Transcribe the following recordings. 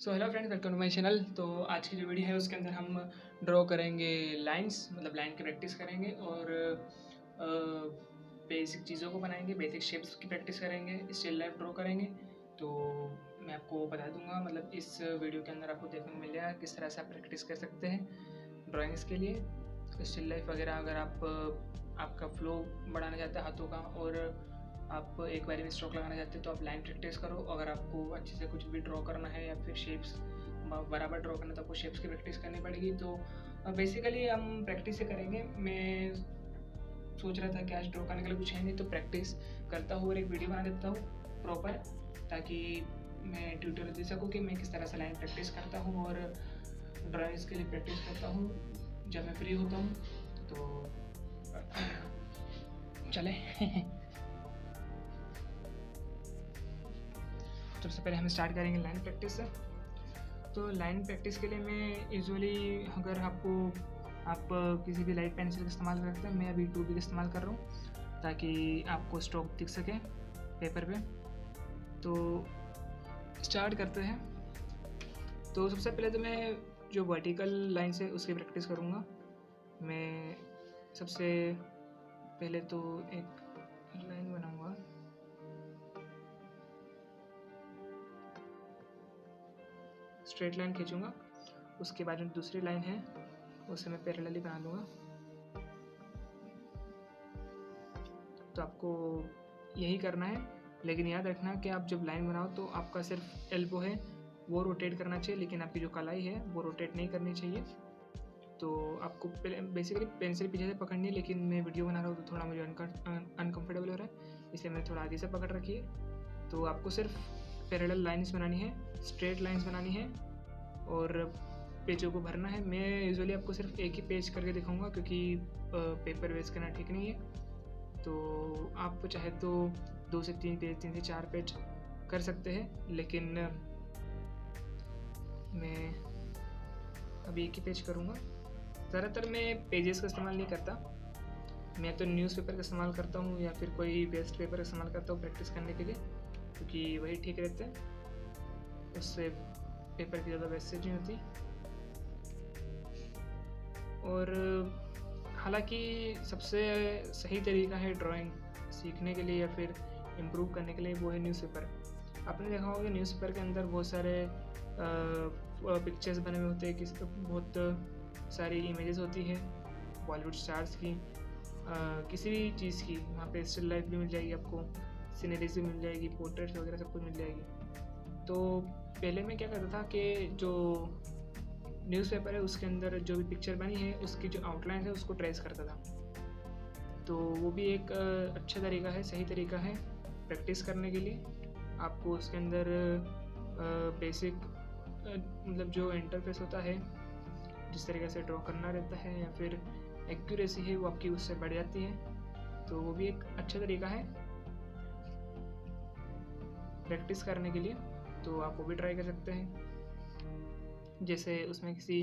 So hello friends, welcome to my channel. तो आज की जो वीडियो है उसके अंदर हम ड्रॉ करेंगे लाइंस, मतलब लाइन की प्रैक्टिस करेंगे और बेसिक चीज़ों को बनाएंगे, बेसिक शेप्स की प्रैक्टिस करेंगे, स्टिल लाइफ ड्रॉ करेंगे। तो मैं आपको बता दूंगा, मतलब इस वीडियो के अंदर आपको देखने को मिल जाएगा किस तरह से आप प्रैक्टिस कर सकते हैं ड्राइंग्स के लिए। स्टिल लाइफ वगैरह अगर आप आपका फ्लो बढ़ाना चाहते हैं हाथों का और आप एक बार में स्ट्रोक लगाना चाहते हैं तो आप लाइन प्रैक्टिस करो। अगर आपको अच्छे से कुछ भी ड्रॉ करना है या फिर शेप्स बराबर ड्रॉ करना है तो आपको शेप्स की प्रैक्टिस करनी पड़ेगी। तो बेसिकली हम प्रैक्टिस से करेंगे। मैं सोच रहा था कि आज ड्रॉ करने के लिए कुछ है नहीं तो प्रैक्टिस करता हूँ और एक वीडियो बना देता हूँ प्रॉपर, ताकि मैं ट्यूटोरियल दे सकूँ कि मैं किस तरह से लाइन प्रैक्टिस करता हूँ और ड्राइंग्स के लिए प्रैक्टिस करता हूँ जब मैं फ्री होता हूँ। तो चले तो सबसे पहले हम स्टार्ट करेंगे लाइन प्रैक्टिस से। तो लाइन प्रैक्टिस के लिए मैं यूजुअली, अगर आप किसी भी लाइट पेंसिल का इस्तेमाल कर सकते हैं, मैं अभी 2B का इस्तेमाल कर रहा हूँ ताकि आपको स्ट्रोक दिख सके पेपर पे। तो स्टार्ट करते हैं। तो सबसे पहले तो मैं जो वर्टिकल लाइन है उसकी प्रैक्टिस करूँगा। मैं सबसे पहले तो एक लाइन बनाऊँगा, स्ट्रेट लाइन खींचूंगा, उसके बाद जो दूसरी लाइन है उसे मैं पैरेलली बना दूंगा। तो आपको यही करना है, लेकिन याद रखना कि आप जब लाइन बनाओ तो आपका सिर्फ एल्बो है वो रोटेट करना चाहिए, लेकिन आपकी जो कलाई है वो रोटेट नहीं करनी चाहिए। तो आपको बेसिकली पेंसिल पीछे से पकड़नी है, लेकिन मैं वीडियो बना रहा हूँ तो थोड़ा मुझे अनकम्फर्टेबल हो रहा है, इसलिए मैंने थोड़ा आगे से पकड़ रखी है। तो आपको सिर्फ पैरेलल लाइन्स बनानी है, स्ट्रेट लाइन्स बनानी है और पेजों को भरना है। मैं यूजुअली आपको सिर्फ एक ही पेज करके दिखाऊंगा क्योंकि पेपर वेस्ट करना ठीक नहीं है। तो आप चाहे तो 2 से 3 पेज, 3 से 4 पेज कर सकते हैं, लेकिन मैं अभी एक ही पेज करूँगा। ज़्यादातर मैं पेजेस का इस्तेमाल नहीं करता, मैं तो न्यूज़पेपर का इस्तेमाल करता हूँ या फिर कोई वेस्ट पेपर का इस्तेमाल करता हूँ प्रैक्टिस करने के लिए, क्योंकि वही ठीक रहते हैं, उससे पेपर की ज़्यादा वेस्टेज नहीं होती। और हालांकि सबसे सही तरीका है ड्राइंग सीखने के लिए या फिर इम्प्रूव करने के लिए वो है न्यूज़पेपर। आपने देखा होगा न्यूज़पेपर के अंदर बहुत सारे पिक्चर्स बने हुए होते हैं, बहुत सारी इमेजेस होती है बॉलीवुड स्टार्स की, किसी भी चीज़ की। वहाँ पे स्टिल लाइफ भी मिल जाएगी आपको, सीनरीज भी मिल जाएगी, पोर्ट्रेट्स वगैरह सब कुछ मिल जाएगी। तो पहले मैं क्या करता था कि जो न्यूज़पेपर है उसके अंदर जो भी पिक्चर बनी है उसकी जो आउटलाइन है उसको ट्रेस करता था। तो वो भी एक अच्छा तरीका है, सही तरीका है प्रैक्टिस करने के लिए। आपको उसके अंदर बेसिक मतलब जो इंटरफेस होता है, जिस तरीके से ड्रॉ करना रहता है या फिर एक्यूरेसी है वो आपकी उससे बढ़ जाती है। तो वो भी एक अच्छा तरीका है प्रैक्टिस करने के लिए, तो आप वो भी ट्राई कर सकते हैं। जैसे उसमें किसी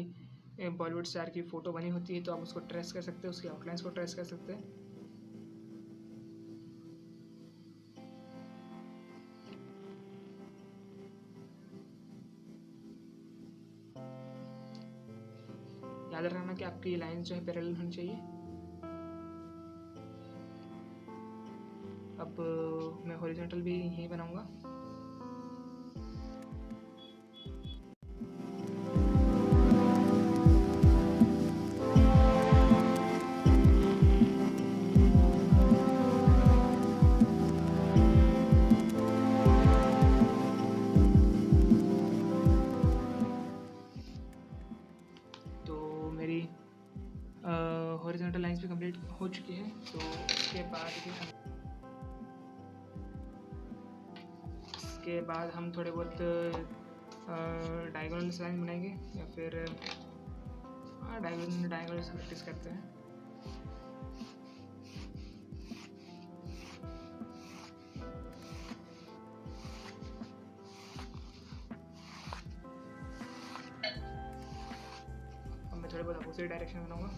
बॉलीवुड स्टार की फ़ोटो बनी होती है तो आप उसको ट्रेस कर सकते हैं, उसकी आउटलाइंस को ट्रेस कर सकते हैं। याद रखना कि आपकी लाइन जो है पैरेलल होनी चाहिए। अब मैं हॉरिजॉन्टल भी यही बनाऊंगा। तो मेरी हॉरिजॉन्टल लाइंस भी कंप्लीट हो चुकी है। तो इसके बाद हम थोड़े बहुत डायगोनल लाइन बनाएंगे या फिर डायगोनल से प्रैक्टिस करते हैं। अब मैं थोड़े बहुत अपोजिट डायरेक्शन बनाऊंगा।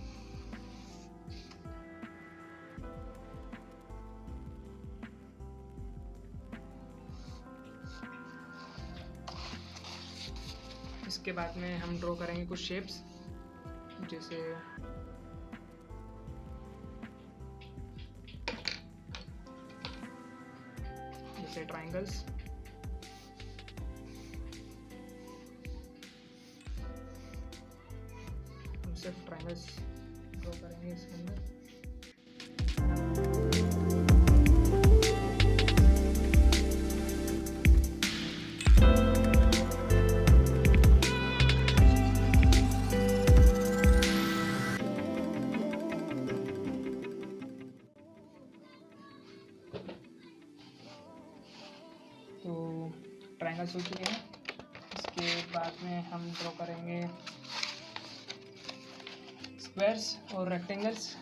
इसके बाद में हम ड्रॉ करेंगे कुछ शेप्स, जैसे ट्रायंगल्स। हम सिर्फ ट्रायंगल्स ड्रॉ करेंगे इसके अंदर। तो ट्रायंगल्स हो चुके हैं। इसके बाद में हम ड्रॉ करेंगे स्क्वायर्स और रेक्टेंगल्स।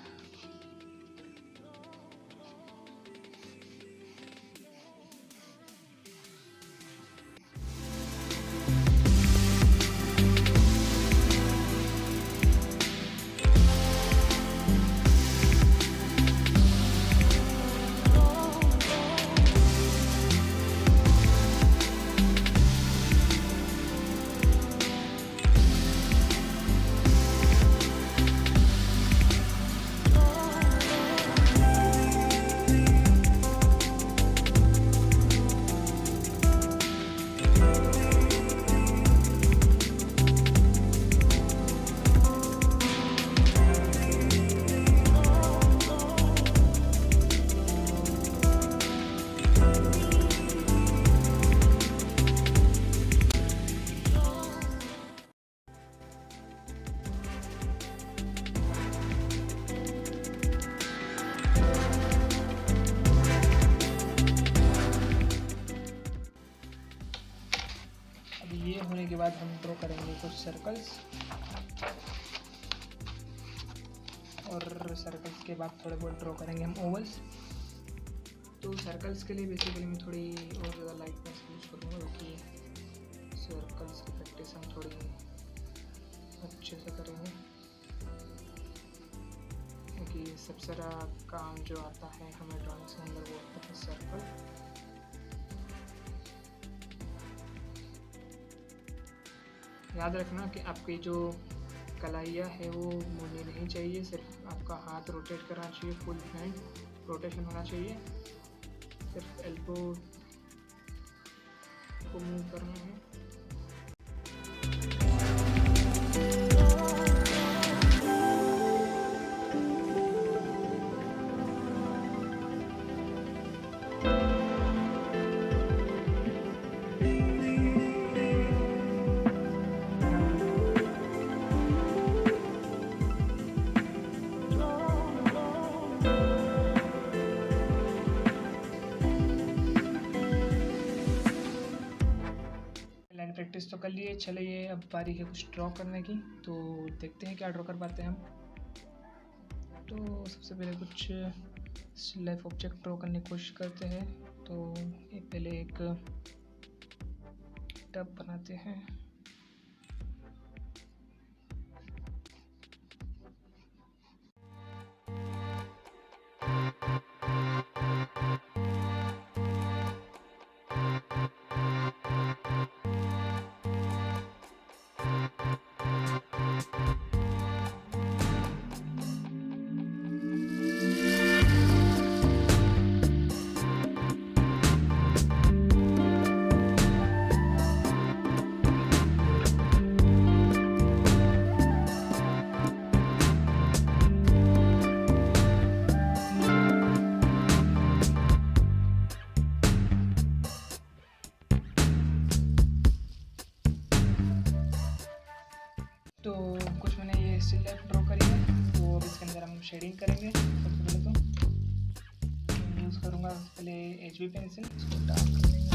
ये होने के बाद हम ड्रॉ करेंगे कुछ सर्कल्स, और सर्कल्स के बाद थोड़े बहुत ड्रॉ करेंगे हम ओवल्स। तो सर्कल्स के लिए बेसिकली मैं थोड़ी और ज़्यादा लाइट पेंसिल यूज़ करूँगा, क्योंकि सर्कल्स की प्रैक्टिस हम थोड़ी अच्छे से करेंगे, क्योंकि सबसे सारा काम जो आता है हमें ड्राइंग्स के अंदर वो होता है सर्कल। याद रखना कि आपकी जो कलाइयाँ है वो मुड़नी नहीं चाहिए, सिर्फ आपका हाथ रोटेट करना चाहिए, फुल हैंड रोटेशन होना चाहिए, सिर्फ एल्बो को मूव करना है। प्रैक्टिस तो कर लिए, चलिए अब बारी है कुछ ड्रॉ करने की। तो देखते हैं क्या ड्रॉ कर पाते हैं हम। तो सबसे पहले कुछ लाइफ ऑब्जेक्ट ड्रॉ करने की कोशिश करते हैं। तो पहले एक टब बनाते हैं। तो कुछ मैंने ये स्टिल लाइफ ड्रॉ करी है, तो अब इसके अंदर हम शेडिंग करेंगे। सबसे पहले तो यूज़ करूँगा पहले HB पेंसिल, इसको डार्क कर लेंगे।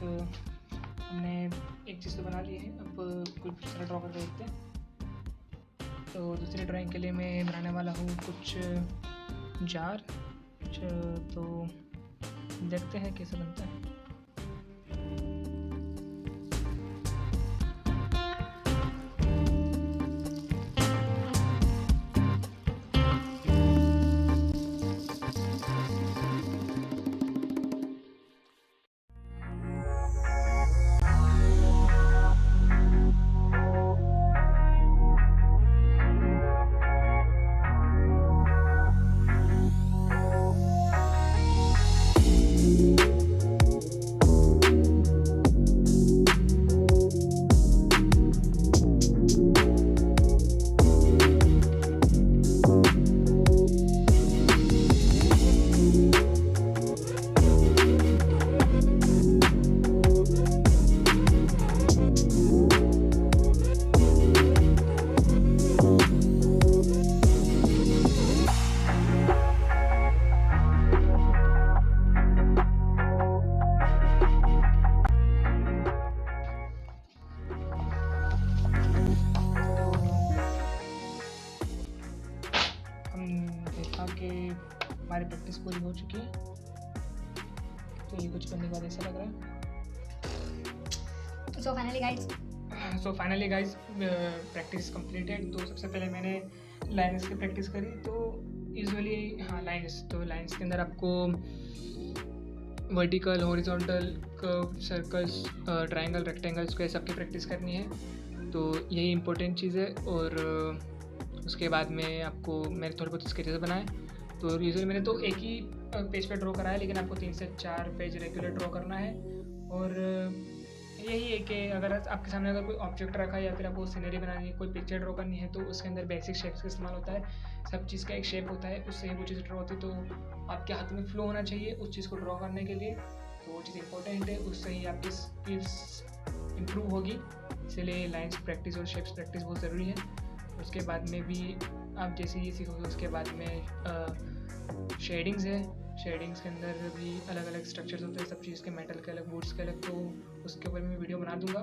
हमने एक चीज़ तो बना ली है, अब कुछ दूसरा ड्रॉ करके देखते हैं। तो दूसरी ड्राइंग के लिए मैं बनाने वाला हूँ कुछ जार, तो देखते हैं कैसे बनता है। देखा कि हमारी प्रैक्टिस पूरी हो चुकी है, तो ये कुछ करने के बाद ऐसा लग रहा है। So finally guys practice completed. तो सबसे पहले मैंने लाइन्स की प्रैक्टिस करी। तो यूजुअली लाइन्स के अंदर आपको vertical, horizontal, curve, circles, triangle, rectangles को सब की प्रैक्टिस करनी है। तो यही इंपॉर्टेंट चीज़ है। और उसके बाद में आपको मैंने थोड़े बहुत स्केचेस बनाए। तो यूजुअली मैंने तो एक ही पेज पे ड्रॉ करा है, लेकिन आपको 3 से 4 पेज रेगुलर ड्रॉ करना है। और यही है कि अगर आपके सामने अगर कोई ऑब्जेक्ट रखा है या फिर आपको सीनरी बनानी है, कोई पिक्चर ड्रॉ करनी है, तो उसके अंदर बेसिक शेप्स का इस्तेमाल होता है। सब चीज़ का एक शेप होता है, उससे वो चीज़ ड्रॉ होती है। तो आपके हाथ में फ्लो होना चाहिए उस चीज़ को ड्रॉ करने के लिए। तो वो चीज़ इंपॉर्टेंट है, उससे ही आपकी स्किल्स इम्प्रूव होगी। इसलिए लाइन्स प्रैक्टिस और शेप्स प्रैक्टिस बहुत ज़रूरी है। उसके बाद में भी आप जैसे ये सीखोगे, उसके बाद में शेडिंग्स है। शेडिंग्स के अंदर भी अलग अलग स्ट्रक्चर्स होते हैं, सब चीज़ के, मेटल के अलग, वुड्स के अलग। तो उसके ऊपर मैं वीडियो बना दूंगा।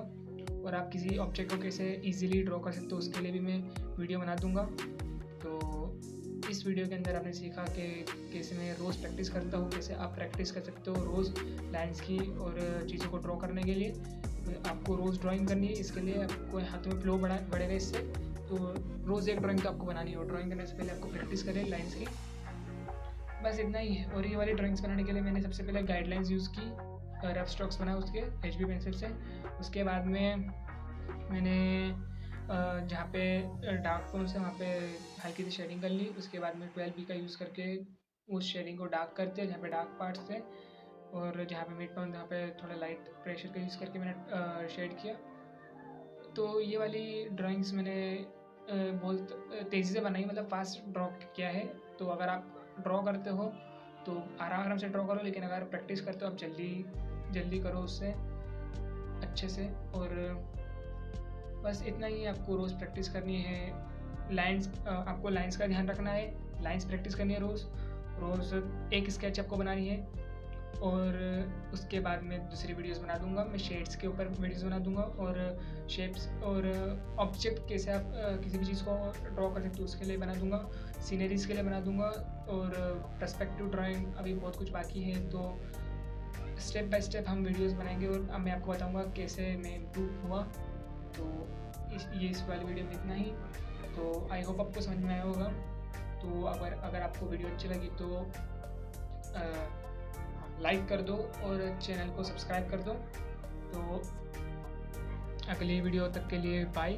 और आप किसी ऑब्जेक्ट को कैसे इजीली ड्रॉ कर सकते हो, उसके लिए भी मैं वीडियो बना दूंगा। तो इस वीडियो के अंदर आपने सीखा कि कैसे मैं रोज़ प्रैक्टिस करता हूँ, कैसे आप प्रैक्टिस कर सकते हो रोज़ लाइन्स की और चीज़ों को ड्रॉ करने के लिए। आपको रोज़ ड्राइंग करनी है, इसके लिए आपको हाथ में फ्लो बढ़ेगा इससे। तो रोज़ एक ड्राइंग तो आपको बनानी है, और ड्राइंग करने से पहले आपको प्रैक्टिस करें लाइन्स की। बस इतना ही है। और ये वाली ड्राइंग्स बनाने के लिए मैंने सबसे पहले गाइडलाइंस यूज़ की, रफ स्ट्रोक्स बनाए उसके HB पेंसिल से। उसके बाद में मैंने जहाँ पे डार्क टोन से वहाँ पे हल्की सी शेडिंग कर ली। उसके बाद में 12B का यूज़ करके उस शेडिंग को डार्क करते हैं जहाँ पे डार्क पार्ट्स थे, और जहाँ पे मिड टोन, जहाँ पे थोड़ा लाइट प्रेशर का यूज़ करके मैंने शेड किया। तो ये वाली ड्राइंग्स मैंने बहुत तेज़ी से बनाई, मतलब फास्ट ड्रॉ किया है। तो अगर आप ड्रॉ करते हो तो आराम से ड्रॉ करो, लेकिन अगर प्रैक्टिस करते हो आप जल्दी करो उससे अच्छे से। और बस इतना ही, आपको रोज़ प्रैक्टिस करनी है। आपको लाइन्स का ध्यान रखना है, लाइन्स प्रैक्टिस करनी है रोज़ एक स्केच आपको बनानी है। और उसके बाद मैं दूसरी वीडियोस बना दूंगा, मैं शेड्स के ऊपर वीडियोस बना दूंगा, और शेप्स और ऑब्जेक्ट कैसे आप किसी भी चीज़ को ड्रॉ कर सकते हो उसके लिए बना दूंगा, सीनरीज़ के लिए बना दूंगा। और पर्सपेक्टिव ड्राइंग अभी बहुत कुछ बाकी है। तो स्टेप बाय स्टेप हम वीडियोस बनाएंगे, और अब मैं आपको बताऊंगा कैसे मैं इम्प्रूव हुआ। तो इस वाली वीडियो में इतना ही। तो आई होप आपको समझ में आया होगा। तो अगर आपको वीडियो अच्छी लगी तो लाइक कर दो और चैनल को सब्सक्राइब कर दो। तो अगली वीडियो तक के लिए बाय।